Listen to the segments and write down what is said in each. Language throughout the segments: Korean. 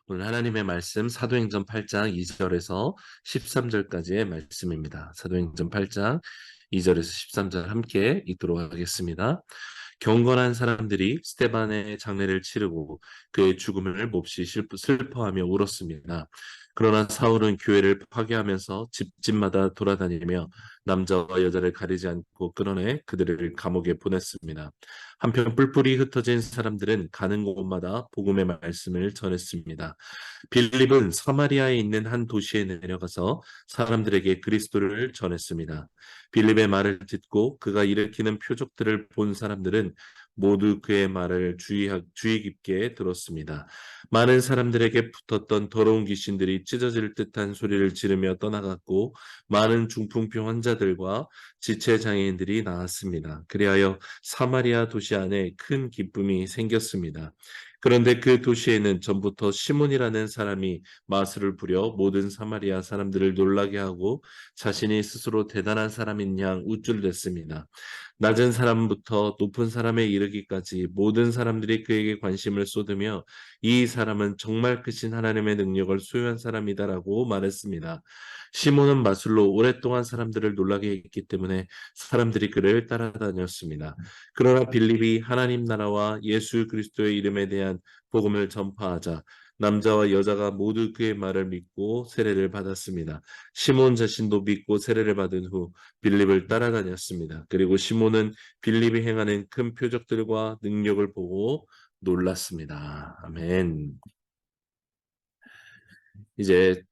오늘 하나님의 말씀 사도행전 8장 2절에서 13절까지의 말씀입니다. 사도행전 8장 2절에서 13절 함께 읽도록 하겠습니다. 경건한 사람들이 스데반의 장례를 치르고 그의 죽음을 몹시 슬퍼하며 울었습니다. 그러나 사울은 교회를 파괴하면서 집집마다 돌아다니며 남자와 여자를 가리지 않고 끌어내 그들을 감옥에 보냈습니다. 한편 뿔뿔이 흩어진 사람들은 가는 곳마다 복음의 말씀을 전했습니다. 빌립은 사마리아에 있는 한 도시에 내려가서 사람들에게 그리스도를 전했습니다. 빌립의 말을 듣고 그가 일으키는 표적들을 본 사람들은 모두 그의 말을 주의 깊게 들었습니다. 많은 사람들에게 붙었던 더러운 귀신들이 찢어질 듯한 소리를 지르며 떠나갔고 많은 중풍병 환자들과 지체 장애인들이 나았습니다. 그리하여 사마리아 도시 안에 큰 기쁨이 생겼습니다. 그런데 그 도시에는 전부터 시몬이라는 사람이 마술을 부려 모든 사마리아 사람들을 놀라게 하고 자신이 스스로 대단한 사람인 양 우쭐댔습니다. 낮은 사람부터 높은 사람에 이르기까지 모든 사람들이 그에게 관심을 쏟으며 이 사람은 정말 크신 하나님의 능력을 소유한 사람이다라고 말했습니다. 시몬은 마술로 오랫동안 사람들을 놀라게 했기 때문에 사람들이 그를 따라다녔습니다. 그러나 빌립이 하나님 나라와 예수 그리스도의 이름에 대한 복음을 전파하자 남자와 여자가 모두 그의 말을 믿고 세례를 받았습니다. 시몬 자신도 믿고 세례를 받은 후 빌립을 따라다녔습니다. 그리고 시몬은 빌립이 행하는 큰 표적들과 능력을 보고 놀랐습니다. 아멘. 이제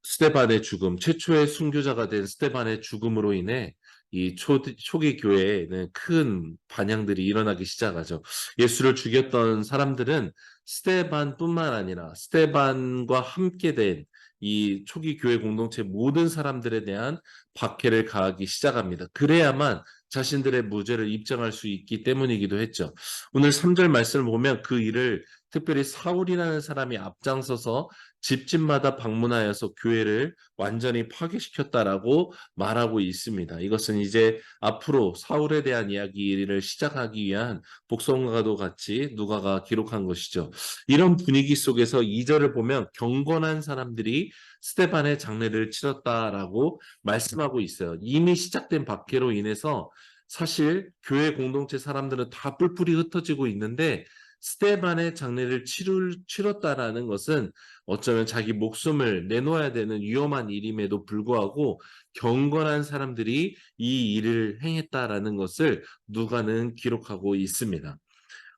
스데반의 죽음, 최초의 순교자가 된 스데반의 죽음으로 인해 이 초기 교회에는 큰 반향들이 일어나기 시작하죠. 예수를 죽였던 사람들은 스데반뿐만 아니라 스데반과 함께 된 이 초기 교회 공동체 모든 사람들에 대한 박해를 가하기 시작합니다. 그래야만 자신들의 무죄를 입증할 수 있기 때문이기도 했죠. 오늘 3절 말씀을 보면 그 일을 특별히 사울이라는 사람이 앞장서서 집집마다 방문하여서 교회를 완전히 파괴시켰다라고 말하고 있습니다. 이것은 이제 앞으로 사울에 대한 이야기를 시작하기 위한 복선가도 같이 누가가 기록한 것이죠. 이런 분위기 속에서 2절을 보면 경건한 사람들이 스데반의 장례를 치렀다라고 말씀하고 있어요. 이미 시작된 박해로 인해서 사실 교회 공동체 사람들은 다 뿔뿔이 흩어지고 있는데 스데반의 장례를 치렀다라는 것은 어쩌면 자기 목숨을 내놓아야 되는 위험한 일임에도 불구하고 경건한 사람들이 이 일을 행했다라는 것을 누가는 기록하고 있습니다.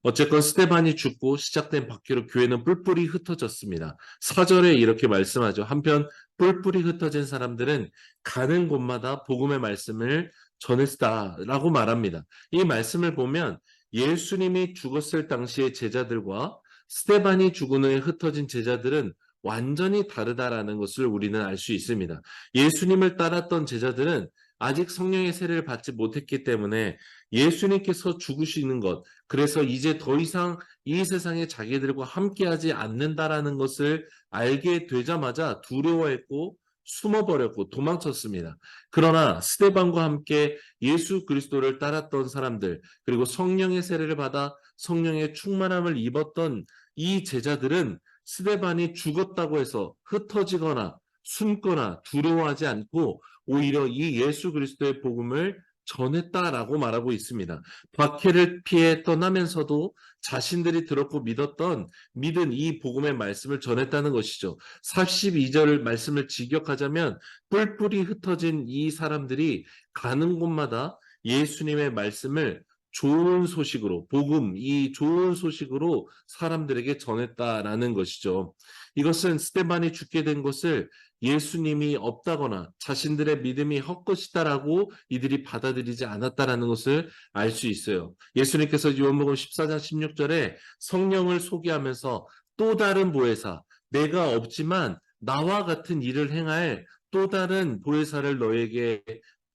어쨌건 스데반이 죽고 시작된 박해로 교회는 뿔뿔이 흩어졌습니다. 4절에 이렇게 말씀하죠. 한편 뿔뿔이 흩어진 사람들은 가는 곳마다 복음의 말씀을 전했다라고 말합니다. 이 말씀을 보면 예수님이 죽었을 당시의 제자들과 스데반이 죽은 후에 흩어진 제자들은 완전히 다르다라는 것을 우리는 알 수 있습니다. 예수님을 따랐던 제자들은 아직 성령의 세례를 받지 못했기 때문에 예수님께서 죽으시는 것, 그래서 이제 더 이상 이 세상에 자기들과 함께하지 않는다라는 것을 알게 되자마자 두려워했고 숨어버렸고 도망쳤습니다. 그러나 스데반과 함께 예수 그리스도를 따랐던 사람들, 그리고 성령의 세례를 받아 성령의 충만함을 입었던 이 제자들은 스데반이 죽었다고 해서 흩어지거나 숨거나 두려워하지 않고 오히려 이 예수 그리스도의 복음을 전했다라고 말하고 있습니다. 박해를 피해 떠나면서도 자신들이 들었고 믿은 이 복음의 말씀을 전했다는 것이죠. 42절 말씀을 직역하자면 뿔뿔이 흩어진 이 사람들이 가는 곳마다 예수님의 말씀을 좋은 소식으로, 복음, 이 좋은 소식으로 사람들에게 전했다라는 것이죠. 이것은 스데반이 죽게 된 것을 예수님이 없다거나 자신들의 믿음이 헛것이다라고 이들이 받아들이지 않았다라는 것을 알 수 있어요. 예수님께서 요한복음 14장 16절에 성령을 소개하면서 또 다른 보혜사, 내가 없지만 나와 같은 일을 행할 또 다른 보혜사를 너에게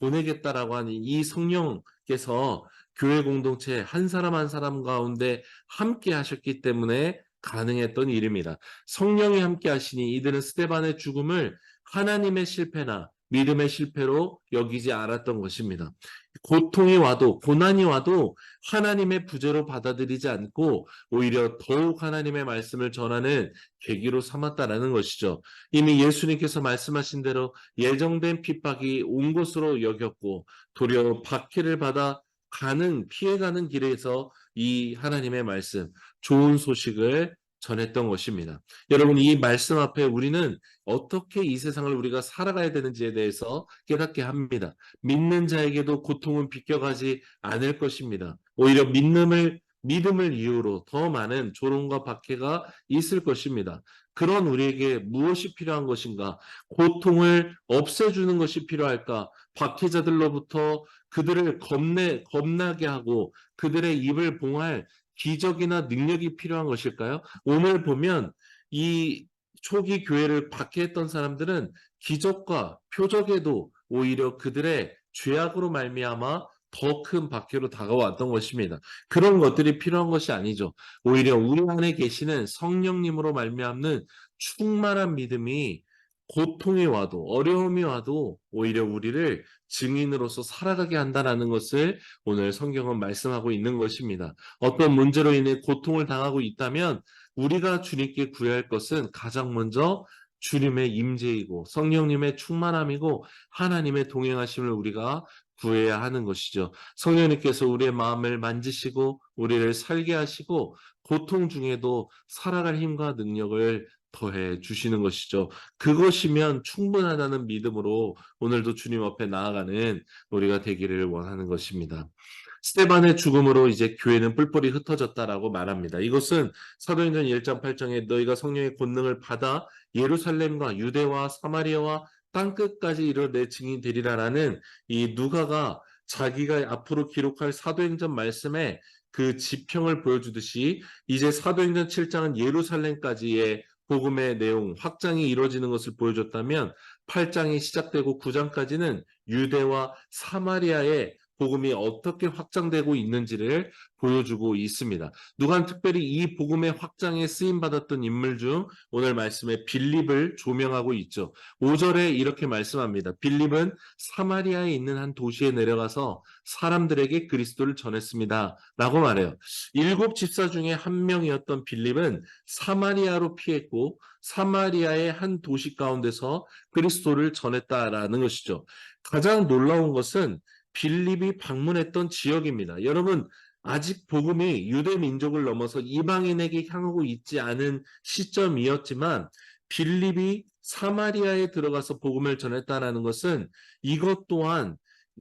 보내겠다라고 하는 이 성령께서 교회 공동체 한 사람 한 사람 가운데 함께 하셨기 때문에 가능했던 일입니다. 성령이 함께 하시니 이들은 스데반의 죽음을 하나님의 실패나 믿음의 실패로 여기지 않았던 것입니다. 고통이 와도 고난이 와도 하나님의 부재로 받아들이지 않고 오히려 더욱 하나님의 말씀을 전하는 계기로 삼았다라는 것이죠. 이미 예수님께서 말씀하신 대로 예정된 핍박이 온 것으로 여겼고 도리어 박해를 받아 피해가는 길에서 이 하나님의 말씀, 좋은 소식을 전했던 것입니다. 여러분, 이 말씀 앞에 우리는 어떻게 이 세상을 우리가 살아가야 되는지에 대해서 깨닫게 합니다. 믿는 자에게도 고통은 비껴가지 않을 것입니다. 오히려 믿음을 이유로 더 많은 조롱과 박해가 있을 것입니다. 그런 우리에게 무엇이 필요한 것인가? 고통을 없애주는 것이 필요할까? 박해자들로부터 그들을 겁나게 하고 그들의 입을 봉할 기적이나 능력이 필요한 것일까요? 오늘 보면 이 초기 교회를 박해했던 사람들은 기적과 표적에도 오히려 그들의 죄악으로 말미암아 더 큰 박해로 다가왔던 것입니다. 그런 것들이 필요한 것이 아니죠. 오히려 우리 안에 계시는 성령님으로 말미암는 충만한 믿음이 고통이 와도 어려움이 와도 오히려 우리를 증인으로서 살아가게 한다는 것을 오늘 성경은 말씀하고 있는 것입니다. 어떤 문제로 인해 고통을 당하고 있다면 우리가 주님께 구해야 할 것은 가장 먼저 주님의 임재이고 성령님의 충만함이고 하나님의 동행하심을 우리가 구해야 하는 것이죠. 성령님께서 우리의 마음을 만지시고 우리를 살게 하시고 고통 중에도 살아갈 힘과 능력을 더해 주시는 것이죠. 그것이면 충분하다는 믿음으로 오늘도 주님 앞에 나아가는 우리가 되기를 원하는 것입니다. 스데반의 죽음으로 이제 교회는 뿔뿔이 흩어졌다라고 말합니다. 이것은 사도행전 1장 8장에 너희가 성령의 권능을 받아 예루살렘과 유대와 사마리아와 땅끝까지 이르러 내 증인이 되리라라는 이 누가가 자기가 앞으로 기록할 사도행전 말씀에 그 지평을 보여주듯이 이제 사도행전 7장은 예루살렘까지의 복음의 내용, 확장이 이루어지는 것을 보여줬다면 8장이 시작되고 9장까지는 유대와 사마리아의 복음이 어떻게 확장되고 있는지를 보여주고 있습니다. 누가는 특별히 이 복음의 확장에 쓰임받았던 인물 중 오늘 말씀에 빌립을 조명하고 있죠. 5절에 이렇게 말씀합니다. 빌립은 사마리아에 있는 한 도시에 내려가서 사람들에게 그리스도를 전했습니다. 라고 말해요. 7 집사 중에 한 명이었던 빌립은 사마리아로 피했고 사마리아의 한 도시 가운데서 그리스도를 전했다라는 것이죠. 가장 놀라운 것은 빌립이 방문했던 지역입니다. 여러분, 아직 복음이 유대 민족을 넘어서 이방인에게 향하고 있지 않은 시점이었지만 빌립이 사마리아에 들어가서 복음을 전했다는 것은 이것 또한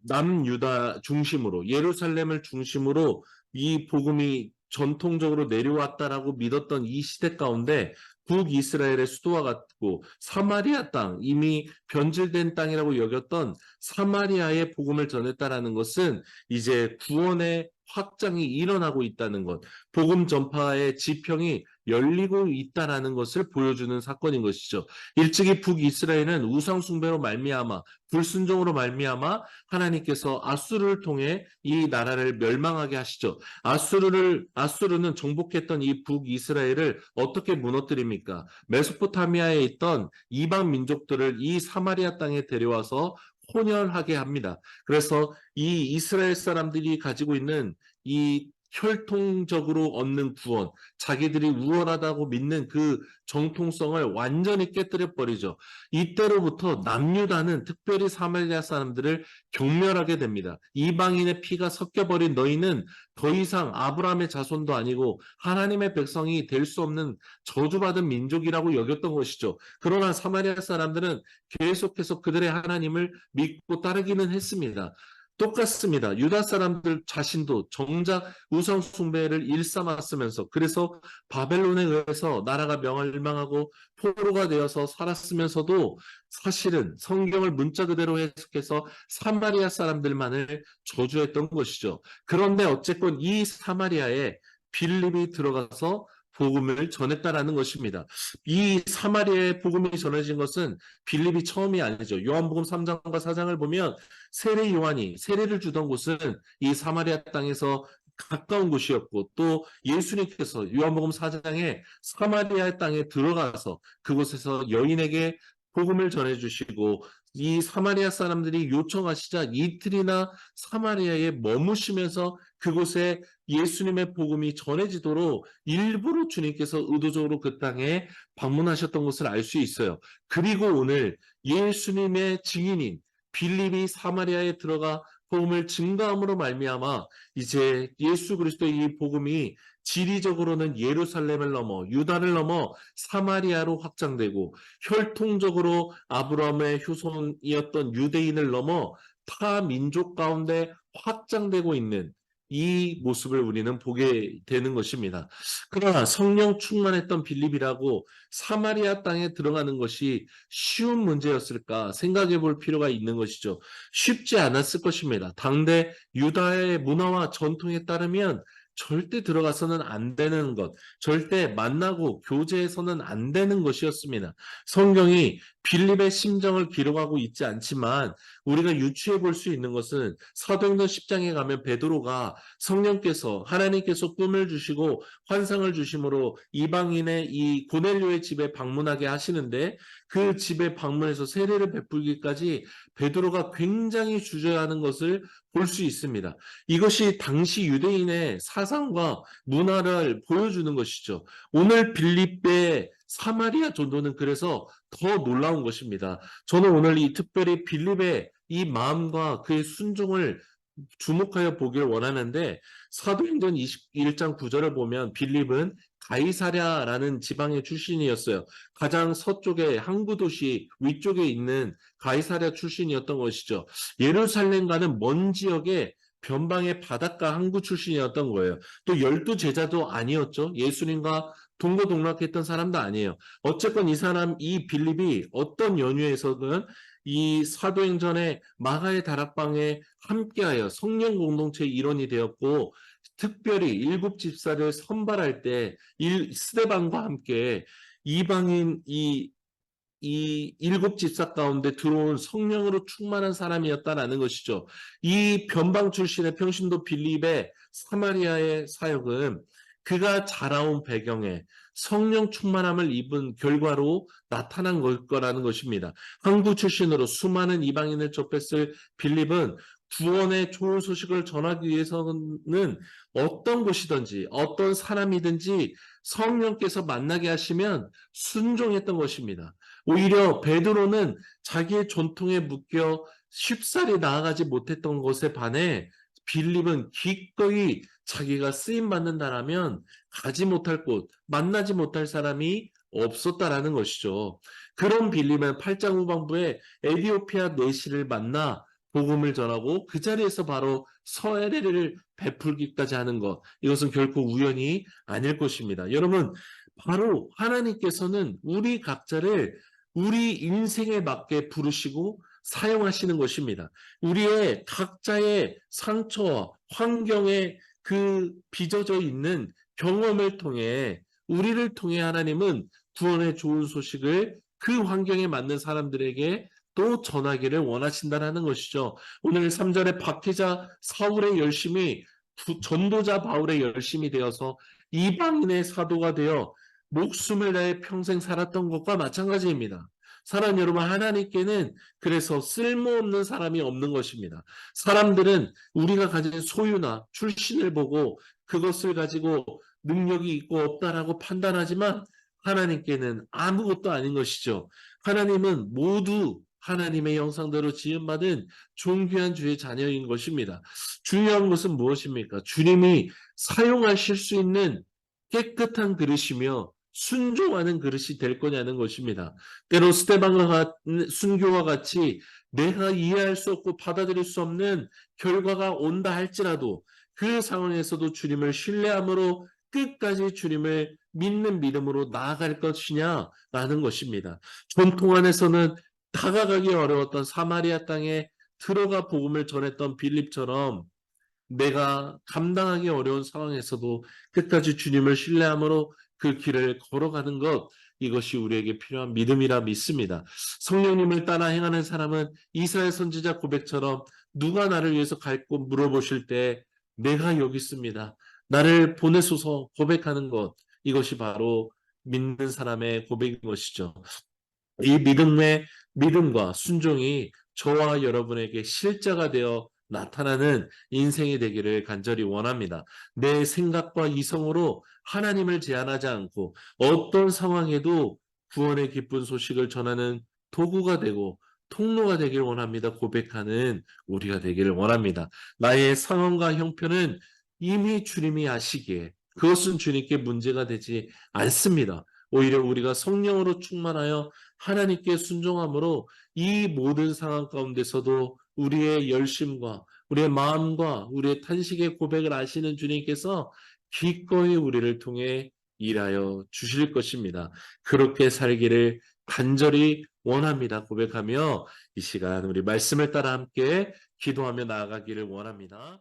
남유다 중심으로 예루살렘을 중심으로 이 복음이 전통적으로 내려왔다라고 믿었던 이 시대 가운데 북이스라엘의 수도와 같고 사마리아 땅, 이미 변질된 땅이라고 여겼던 사마리아의 복음을 전했다라는 것은 이제 구원의 확장이 일어나고 있다는 것, 복음 전파의 지평이 열리고 있다라는 것을 보여주는 사건인 것이죠. 일찍이 북이스라엘은 우상 숭배로 말미암아 불순종으로 말미암아 하나님께서 아수르를 통해 이 나라를 멸망하게 하시죠. 아수르는 정복했던 이 북이스라엘을 어떻게 무너뜨립니까? 메소포타미아에 있던 이방 민족들을 이 사마리아 땅에 데려와서 혼혈하게 합니다. 그래서 이 이스라엘 사람들이 가지고 있는 이 혈통적으로 얻는 구원, 자기들이 우월하다고 믿는 그 정통성을 완전히 깨뜨려 버리죠. 이때로부터 남유다는 특별히 사마리아 사람들을 경멸하게 됩니다. 이방인의 피가 섞여버린 너희는 더 이상 아브라함의 자손도 아니고 하나님의 백성이 될 수 없는 저주받은 민족이라고 여겼던 것이죠. 그러나 사마리아 사람들은 계속해서 그들의 하나님을 믿고 따르기는 했습니다. 똑같습니다. 유다 사람들 자신도 정작 우상 숭배를 일삼았으면서 그래서 바벨론에 의해서 나라가 멸망하고 포로가 되어서 살았으면서도 사실은 성경을 문자 그대로 해석해서 사마리아 사람들만을 저주했던 것이죠. 그런데 어쨌건 이 사마리아에 빌립이 들어가서 복음을 전했다라는 것입니다. 이 사마리아의 복음이 전해진 것은 빌립이 처음이 아니죠. 요한복음 3장과 4장을 보면 세례 요한이 세례를 주던 곳은 이 사마리아 땅에서 가까운 곳이었고 또 예수님께서 요한복음 4장에 사마리아 땅에 들어가서 그곳에서 여인에게 복음을 전해주시고 이 사마리아 사람들이 요청하시자 이틀이나 사마리아에 머무시면서 그곳에 예수님의 복음이 전해지도록 일부러 주님께서 의도적으로 그 땅에 방문하셨던 것을 알 수 있어요. 그리고 오늘 예수님의 증인인 빌립이 사마리아에 들어가 복음을 증거함으로 말미암아 이제 예수 그리스도의 이 복음이 지리적으로는 예루살렘을 넘어 유다를 넘어 사마리아로 확장되고 혈통적으로 아브라함의 후손이었던 유대인을 넘어 타 민족 가운데 확장되고 있는 이 모습을 우리는 보게 되는 것입니다. 그러나 성령 충만했던 빌립이라고 사마리아 땅에 들어가는 것이 쉬운 문제였을까 생각해 볼 필요가 있는 것이죠. 쉽지 않았을 것입니다. 당대 유다의 문화와 전통에 따르면 절대 들어가서는 안 되는 것, 절대 만나고 교제해서는 안 되는 것이었습니다. 성경이 빌립의 심정을 기록하고 있지 않지만 우리가 유추해 볼 수 있는 것은 사도행전 10장에 가면 베드로가 성령께서 하나님께서 꿈을 주시고 환상을 주심으로 이방인의 이 고넬료의 집에 방문하게 하시는데 그 집에 방문해서 세례를 베풀기까지 베드로가 굉장히 주저하는 것을 볼 수 있습니다. 이것이 당시 유대인의 사상과 문화를 보여주는 것이죠. 오늘 빌립의 사마리아 전도는 그래서 더 놀라운 것입니다. 저는 오늘 이 특별히 빌립의 이 마음과 그의 순종을 주목하여 보길 원하는데 사도행전 21장 9절을 보면 빌립은 가이사랴라는 지방의 출신이었어요. 가장 서쪽의 항구 도시 위쪽에 있는 가이사랴 출신이었던 것이죠. 예루살렘과는 먼 지역의 변방의 바닷가 항구 출신이었던 거예요. 또 12제자도 아니었죠. 예수님과 동거동락했던 사람도 아니에요. 어쨌건 이 사람, 이 빌립이 어떤 연유에서든 이 사도행전의 마가의 다락방에 함께하여 성령 공동체의 일원이 되었고 특별히 일곱 집사를 선발할 때 스데반과 함께 이방인 이 일곱 집사 가운데 들어온 성령으로 충만한 사람이었다라는 것이죠. 이 변방 출신의 평신도 빌립의 사마리아의 사역은 그가 자라온 배경에 성령 충만함을 입은 결과로 나타난 거라는 것입니다. 항구 출신으로 수많은 이방인을 접했을 빌립은 구원의 좋은 소식을 전하기 위해서는 어떤 곳이든지 어떤 사람이든지 성령께서 만나게 하시면 순종했던 것입니다. 오히려 베드로는 자기의 전통에 묶여 쉽사리 나아가지 못했던 것에 반해 빌립은 기꺼이 자기가 쓰임 받는다라면 가지 못할 곳, 만나지 못할 사람이 없었다라는 것이죠. 그런 빌립은 8장 후반부에 에디오피아 내시를 만나 복음을 전하고 그 자리에서 바로 서해례를 베풀기까지 하는 것, 이것은 결코 우연이 아닐 것입니다. 여러분, 바로 하나님께서는 우리 각자를 우리 인생에 맞게 부르시고 사용하시는 것입니다. 우리의 각자의 상처와 환경에 그 빚어져 있는 경험을 통해 우리를 통해 하나님은 구원의 좋은 소식을 그 환경에 맞는 사람들에게 또 전하기를 원하신다는 것이죠. 오늘 3절에 박해자 사울의 열심이 전도자 바울의 열심이 되어서 이방인의 사도가 되어 목숨을 다해 평생 살았던 것과 마찬가지입니다. 사랑 여러분, 하나님께는 그래서 쓸모없는 사람이 없는 것입니다. 사람들은 우리가 가진 소유나 출신을 보고 그것을 가지고 능력이 있고 없다라고 판단하지만 하나님께는 아무것도 아닌 것이죠. 하나님은 모두 하나님의 형상대로 지음받은 존귀한 주의 자녀인 것입니다. 중요한 것은 무엇입니까? 주님이 사용하실 수 있는 깨끗한 그릇이며 순종하는 그릇이 될 거냐는 것입니다. 때로 스데반과 순교와 같이 내가 이해할 수 없고 받아들일 수 없는 결과가 온다 할지라도 그 상황에서도 주님을 신뢰함으로 끝까지 주님을 믿는 믿음으로 나아갈 것이냐라는 것입니다. 전통 안에서는 다가가기 어려웠던 사마리아 땅에 들어가 복음을 전했던 빌립처럼 내가 감당하기 어려운 상황에서도 끝까지 주님을 신뢰함으로 그 길을 걸어가는 것, 이것이 우리에게 필요한 믿음이라 믿습니다. 성령님을 따라 행하는 사람은 이사야 선지자 고백처럼 누가 나를 위해서 갈 곳 물어보실 때 내가 여기 있습니다. 나를 보내소서 고백하는 것, 이것이 바로 믿는 사람의 고백인 것이죠. 이 믿음과 순종이 저와 여러분에게 실제가 되어 나타나는 인생이 되기를 간절히 원합니다. 내 생각과 이성으로 하나님을 제한하지 않고 어떤 상황에도 구원의 기쁜 소식을 전하는 도구가 되고 통로가 되길 원합니다. 고백하는 우리가 되기를 원합니다. 나의 상황과 형편은 이미 주님이 아시기에 그것은 주님께 문제가 되지 않습니다. 오히려 우리가 성령으로 충만하여 하나님께 순종함으로 이 모든 상황 가운데서도 우리의 열심과 우리의 마음과 우리의 탄식의 고백을 아시는 주님께서 기꺼이 우리를 통해 일하여 주실 것입니다. 그렇게 살기를 간절히 원합니다. 고백하며 이 시간 우리 말씀을 따라 함께 기도하며 나아가기를 원합니다.